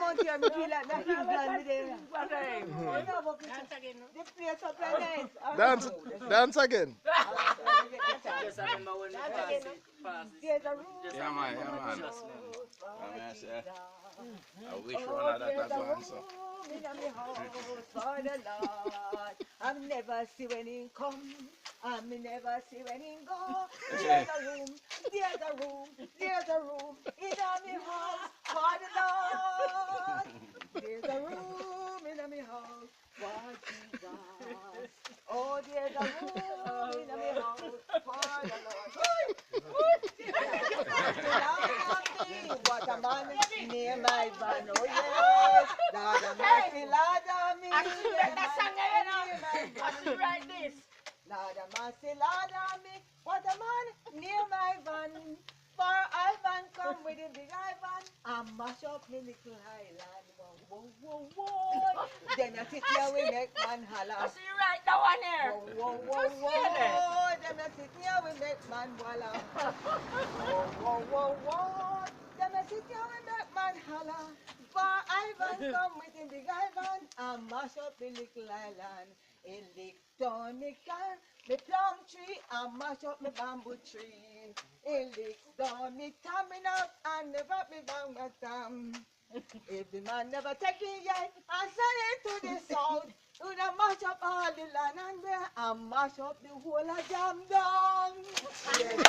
Mount here, me feel like that England there. Dance again, no? The place up like nice. Dance again. Just remember when we pass it, pass this. There's a room. Yeah, man, yeah, man. Just remember. I wish one of that had gone, so. In my house for the Lord. I never see when he come. I never see when he go. There's a room, there's a room, there's a room in my house for the Lord. There's a room in my house for Jesus. Oh, there's a room in my house for the Lord. What a man near my van, oh yes. Lord of mercy, Lord of me. Write this. Lord of mercy, Lord of me. What a man near my van. For Ivan come with the big Ivan and mash up me little island. Whoa, whoa, whoa, whoa. Then I sit here we make man holler. I see you right that one here. Whoa, whoa, whoa, whoa. Then I sit here we make man holler. Whoa, whoa, whoa, whoa. Then I sit here we make man holler. For Ivan come with the big Ivan and mash up the little island. He lick down me can, me plum tree and mash up me bamboo tree. He lick down me tamina and never me bang my thumb. If the man never take it yet and send it to the south, would have mash up all the land and there and mash up the whole of jam down. Yes.